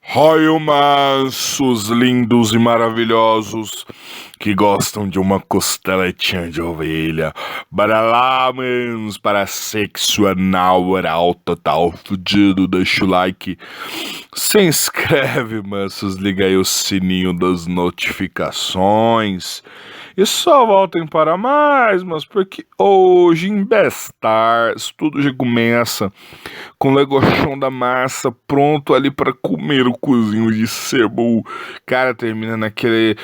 Raio mansos, lindos e maravilhosos que gostam de uma costeletinha de ovelha. Bora lá, manos, para sexo anal oral total fudido. Deixa o like, se inscreve, mansos, liga aí o sininho das notificações. E só voltem para mais, mas porque hoje em Bestars tudo já começa com o legochão da massa pronto ali para comer o cozinho de sebo. Cara, termina naquele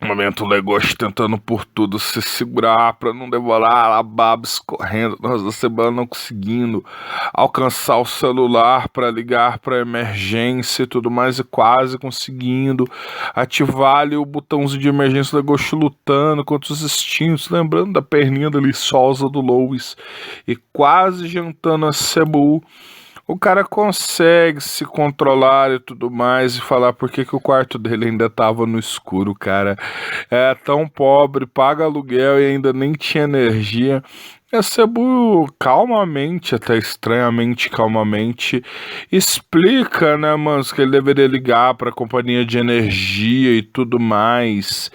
momento o Legoshi tentando por tudo se segurar pra não devorar a baba escorrendo no rosto da cebola, não conseguindo alcançar o celular pra ligar pra emergência e tudo mais, e quase conseguindo ativar ali o botãozinho de emergência. O Legoshi lutando contra os instintos, lembrando da perninha deliciosa do Lois e quase jantando a Cebu. O cara consegue se controlar e tudo mais e falar por que que o quarto dele ainda tava no escuro, cara. É tão pobre, paga aluguel e ainda nem tinha energia. E a Cebu calmamente, até estranhamente calmamente, explica, né, mano, que ele deveria ligar pra companhia de energia e tudo mais.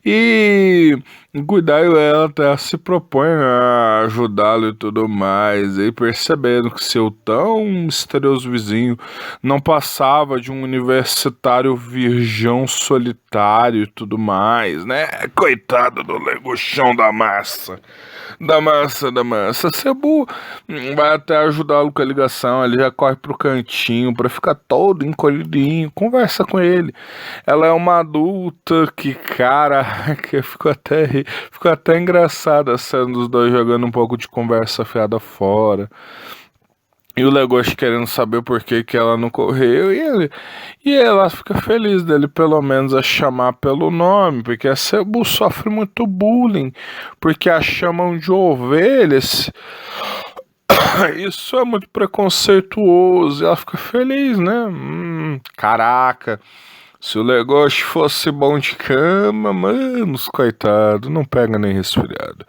E cuidar, ela até se propõe a ajudá-lo e tudo mais. E percebendo que seu tão misterioso vizinho não passava de um universitário virgão solitário e tudo mais, né? Coitado do legochão da massa. Da massa. Cebu vai até ajudá-lo com a ligação. Ele já corre pro cantinho pra ficar todo encolhidinho. Conversa com ele. Ela é uma adulta que, cara, que ficou até engraçada a cena dos dois jogando um pouco de conversa fiada fora. E o Legoshi querendo saber por que que ela não correu. E ela fica feliz dele pelo menos a chamar pelo nome. Porque a Cebu sofre muito bullying. Porque a chamam de ovelhas. Isso é muito preconceituoso. E ela fica feliz, né? Caraca. Se o Legoshi fosse bom de cama, manos, coitado, não pega nem resfriado.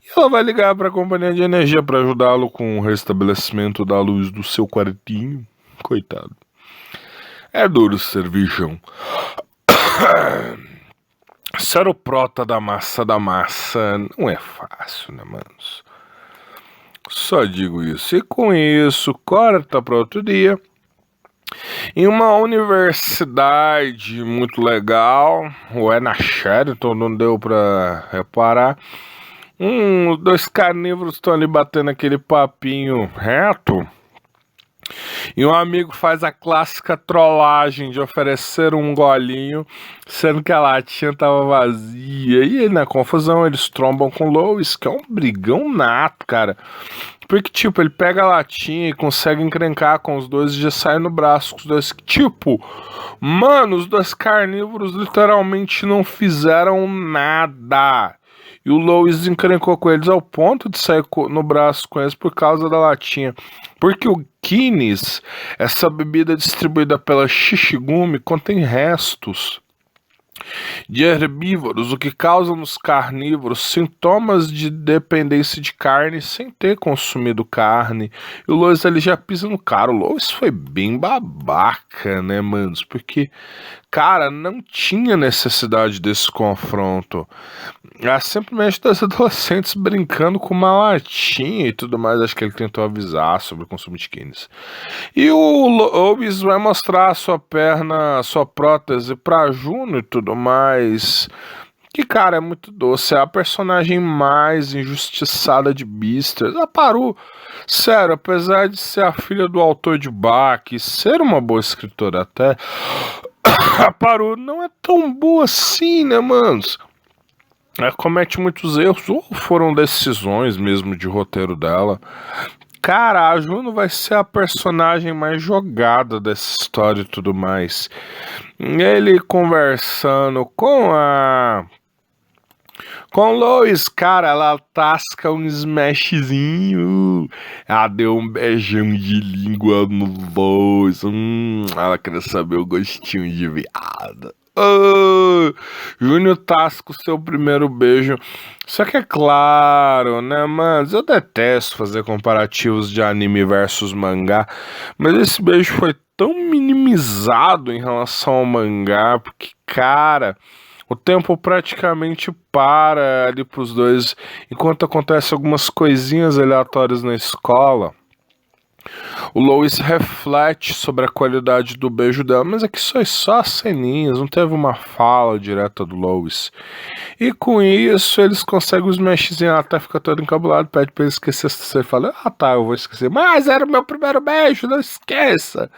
E ela vai ligar para a companhia de energia para ajudá-lo com o restabelecimento da luz do seu quartinho. Coitado. É duro ser virgão. Ser o prota da massa não é fácil, né, manos? Só digo isso. E com isso, corta para outro dia. Em uma universidade muito legal, ou é na Sheraton, não deu pra reparar. Os dois carnívoros estão ali batendo aquele papinho reto. E um amigo faz a clássica trollagem de oferecer um golinho, sendo que a latinha tava vazia. E aí, na confusão, eles trombam com Lois, que é um brigão nato, cara. Porque, tipo, ele pega a latinha e consegue encrencar com os dois e já sai no braço com os dois. Tipo, mano, os dois carnívoros literalmente não fizeram nada. E o Lois encrencou com eles ao ponto de sair no braço com eles por causa da latinha. Porque o Guinness, essa bebida distribuída pela Shishigumi, contém restos de herbívoros, o que causa nos carnívoros sintomas de dependência de carne sem ter consumido carne. E o Lois ali já pisa no cara. O Lois foi bem babaca, né, manos? Porque, cara, não tinha necessidade desse confronto. Era simplesmente dois adolescentes brincando com uma latinha e tudo mais. Acho que ele tentou avisar sobre o consumo de Guinness. E o Lois vai mostrar a sua perna, a sua prótese pra Juno e tudo mais. Que, cara, é muito doce. É a personagem mais injustiçada de Beastars. A Paru, sério, apesar de ser a filha do autor de Bach e ser uma boa escritora até, a Paru não é tão boa assim, né, manos? Ela comete muitos erros, ou foram decisões mesmo de roteiro dela. Cara, a Juno vai ser a personagem mais jogada dessa história e tudo mais. Ele conversando com Lois, cara, ela tasca um smashzinho. Ela deu um beijão de língua no Lois. Ela queria saber o gostinho de viado. Júnior Tasco, seu primeiro beijo. Só que é claro, né, mano? Eu detesto fazer comparativos de anime versus mangá, mas esse beijo foi tão minimizado em relação ao mangá, porque, cara, o tempo praticamente para ali pros dois, enquanto acontece algumas coisinhas aleatórias na escola. O Lois reflete sobre a qualidade do beijo dela, mas aqui só as ceninhas, não teve uma fala direta do Lois. E com isso, eles conseguem os meshzinhos, ela até fica todo encabulado, pede pra ele esquecer. Você fala, ah tá, eu vou esquecer. Mas era o meu primeiro beijo, não esqueça.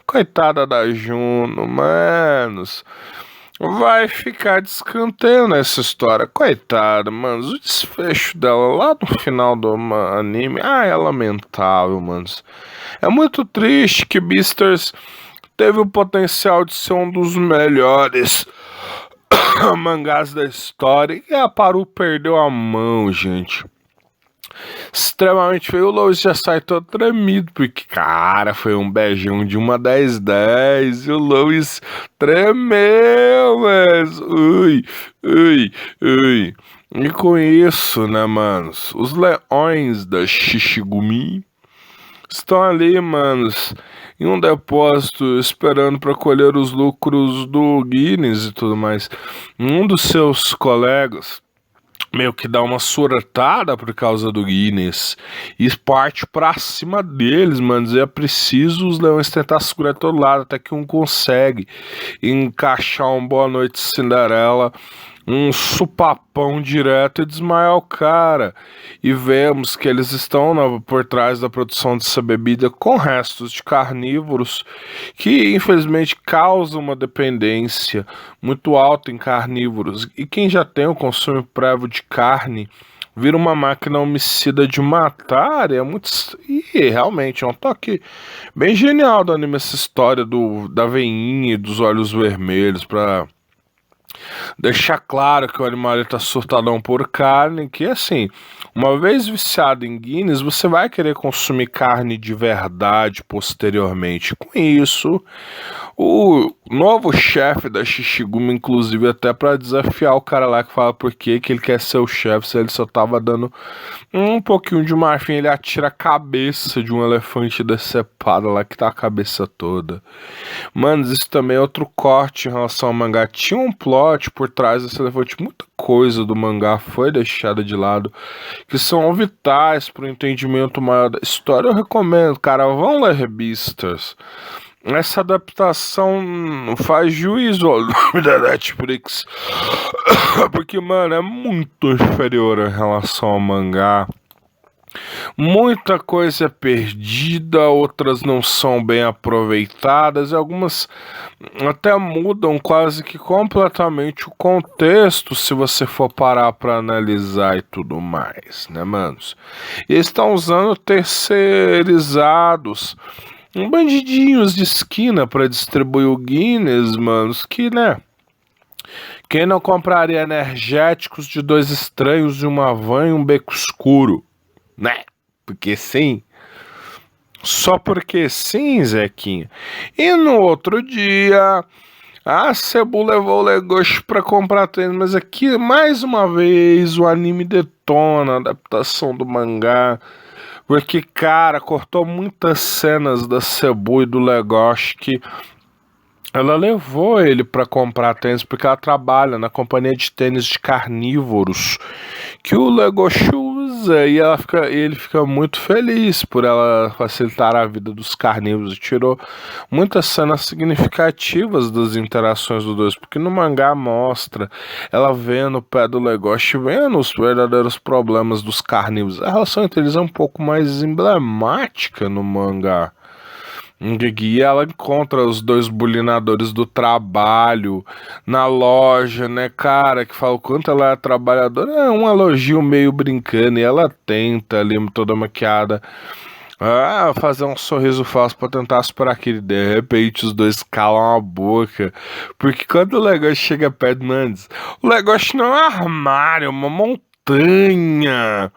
Coitada da Juno, manos. Vai ficar de escanteio nessa história. Coitada, mano. O desfecho dela lá no final do anime. Ah, é lamentável, mano. É muito triste que Beastars teve o potencial de ser um dos melhores mangás da história. E a Paru perdeu a mão, gente. Extremamente feio. O Lois já sai todo tremido, porque, cara, foi um beijão de uma 10-10. E o Lois tremeu, mas. Ui, ui, ui. E com isso, né, manos? Os leões da Shishigumi estão ali, manos, em um depósito esperando para colher os lucros do Guinness e tudo mais. Um dos seus colegas meio que dá uma surtada por causa do Guinness e parte pra cima deles, mano. E é preciso os leões tentar segurar todo lado até que um consegue encaixar um Boa Noite Cinderela, um supapão direto e desmaiar o cara. E vemos que eles estão por trás da produção dessa bebida com restos de carnívoros que infelizmente causam uma dependência muito alta em carnívoros. E quem já tem o consumo prévio de carne vira uma máquina homicida de matar. É muito. E realmente é um toque bem genial do anime, essa história da veinha e dos olhos vermelhos, pra deixar claro que o animal está surtadão por carne, que assim, uma vez viciado em Guinness, você vai querer consumir carne de verdade posteriormente. Com isso, o novo chefe da Shishigumi, inclusive, até para desafiar o cara lá que fala por que ele quer ser o chefe, se ele só tava dando um pouquinho de marfim, ele atira a cabeça de um elefante decepado lá que tá a cabeça toda. Mano, isso também é outro corte em relação ao mangá. Tinha um plot por trás desse elefante, muita coisa do mangá foi deixada de lado, que são vitais para o entendimento maior da história. Eu recomendo, cara, vão ler Beastars. Essa adaptação faz juízo ao nome da Netflix, porque, mano, é muito inferior em relação ao mangá. Muita coisa é perdida, outras não são bem aproveitadas, e algumas até mudam quase que completamente o contexto, se você for parar para analisar e tudo mais, né, manos? E eles estão usando terceirizados, bandidinhos de esquina para distribuir o Guinness, manos, que, né? Quem não compraria energéticos de dois estranhos de uma van e um beco escuro? Né? Porque sim. Só porque sim, Zequinha. E no outro dia, a Cebu levou o Legoshi pra comprar tênis. Mas aqui, mais uma vez, o anime detona a adaptação do mangá. Porque, cara, cortou muitas cenas da Cebu e do Legoshi que ela levou ele pra comprar tênis porque ela trabalha na companhia de tênis de carnívoros que o Legoshi usa, e ele fica muito feliz por ela facilitar a vida dos carnívoros. E tirou muitas cenas significativas das interações dos dois, porque no mangá mostra ela vendo o pé do Legoshi, vendo os verdadeiros problemas dos carnívoros. A relação entre eles é um pouco mais emblemática no mangá. E ela encontra os dois bulinadores do trabalho na loja, né, cara, que fala o quanto ela é trabalhadora. É um elogio meio brincando, e ela tenta ali, toda maquiada, fazer um sorriso falso pra tentar superar aquele. De repente os dois calam a boca, porque quando o Legoshi chega perto, mano, o Legoshi não é um armário, é uma montanha.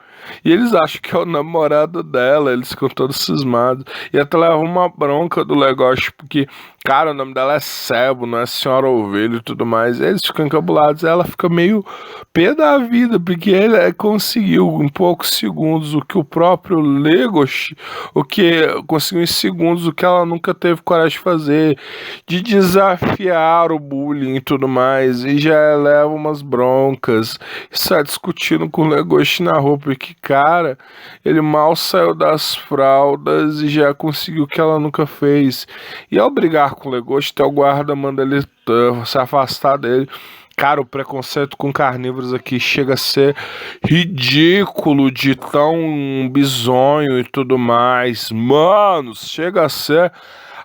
E eles acham que é o namorado dela, eles ficam todos cismados. E até levam uma bronca do Legoshi, porque, cara, o nome dela é Sebo, não é Senhora Ovelha e tudo mais. E eles ficam encabulados, e ela fica meio pé da vida, porque ele conseguiu em poucos segundos o que o próprio Legoshi, o que conseguiu em segundos o que ela nunca teve coragem de fazer, de desafiar o bullying e tudo mais, e já leva umas broncas, está discutindo com o Legoshi na rua, porque, cara, ele mal saiu das fraldas e já conseguiu o que ela nunca fez. E ao brigar com o Legoshi, até o guarda manda ele se afastar dele. Cara, o preconceito com carnívoros aqui chega a ser ridículo de tão bizonho e tudo mais. Mano, chega a ser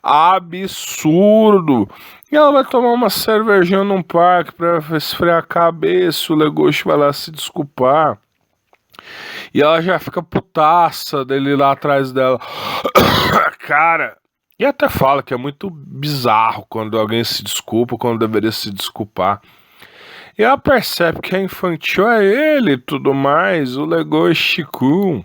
absurdo. E ela vai tomar uma cervejinha num parque pra esfriar a cabeça. O Legoshi vai lá se desculpar. E ela já fica putaça dele lá atrás dela. Cara, e até fala que é muito bizarro quando alguém se desculpa, quando deveria se desculpar. E ela percebe que é infantil é ele e tudo mais, o Legoshi-kun.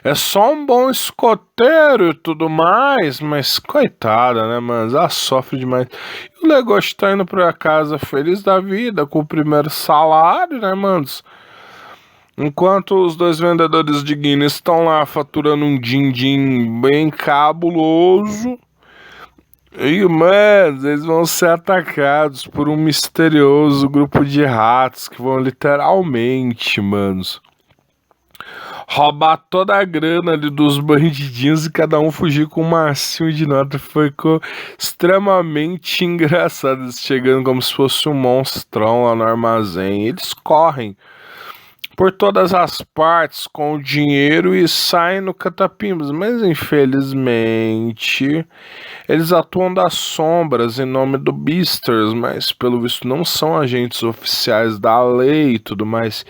É só um bom escoteiro e tudo mais, mas coitada, né, mano? Ela sofre demais. E o Legoshi tá indo pra casa feliz da vida, com o primeiro salário, né, manos? Enquanto os dois vendedores de Guinness estão lá faturando um din-din bem cabuloso. E, mano, eles vão ser atacados por um misterioso grupo de ratos que vão literalmente, manos, roubar toda a grana ali dos bandidinhos e cada um fugir com um massinho de nota. Ficou extremamente engraçado, eles chegando como se fosse um monstrão lá no armazém. Eles correm por todas as partes com o dinheiro e saem no catapimbas, mas infelizmente eles atuam das sombras em nome do Beasters, mas pelo visto não são agentes oficiais da lei e tudo mais,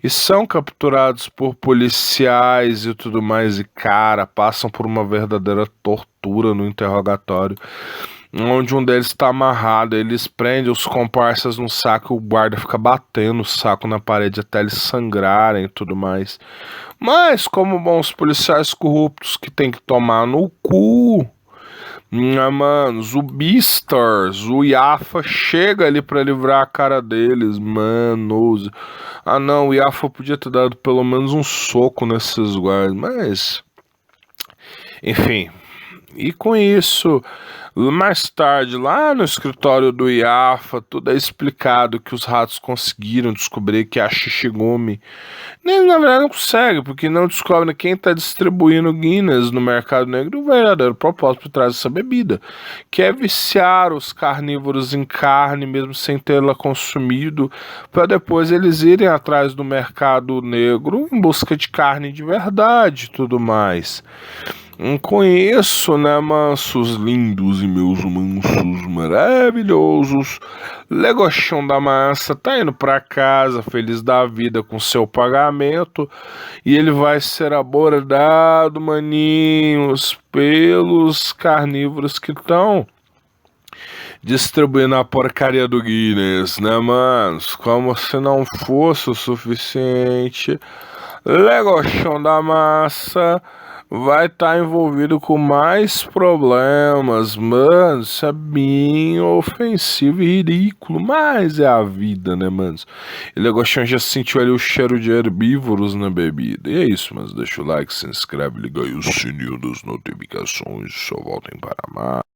e são capturados por policiais e tudo mais, e cara, passam por uma verdadeira tortura no interrogatório, onde um deles está amarrado, eles prendem os comparsas no saco, o guarda fica batendo o saco na parede até eles sangrarem e tudo mais. Mas como bons policiais corruptos que tem que tomar no cu, manos, o Beastars, o Yafa chega ali pra livrar a cara deles, manos. Ah não, o Yafa podia ter dado pelo menos um soco nesses guardas, mas enfim. E com isso, mais tarde, lá no escritório do Yafa, tudo é explicado que os ratos conseguiram descobrir que a Shishigumi, nem na verdade não consegue, porque não descobre quem está distribuindo Guinness no mercado negro, o verdadeiro propósito por trás dessa bebida, que é viciar os carnívoros em carne, mesmo sem tê-la consumido, para depois eles irem atrás do mercado negro em busca de carne de verdade e tudo mais. Com isso, né, mansos lindos e meus mansos maravilhosos, Legochão da Massa tá indo pra casa, feliz da vida com seu pagamento, e ele vai ser abordado, maninhos, pelos carnívoros que estão distribuindo a porcaria do Guinness, né, manos? Como se não fosse o suficiente, Legochão da Massa vai estar envolvido com mais problemas, mano. Isso é bem ofensivo e ridículo, mas é a vida, né, mano? E o Gostinho já sentiu ali o cheiro de herbívoros na bebida. E é isso, mas deixa o like, se inscreve, liga aí o sininho das notificações. Só voltem para mais.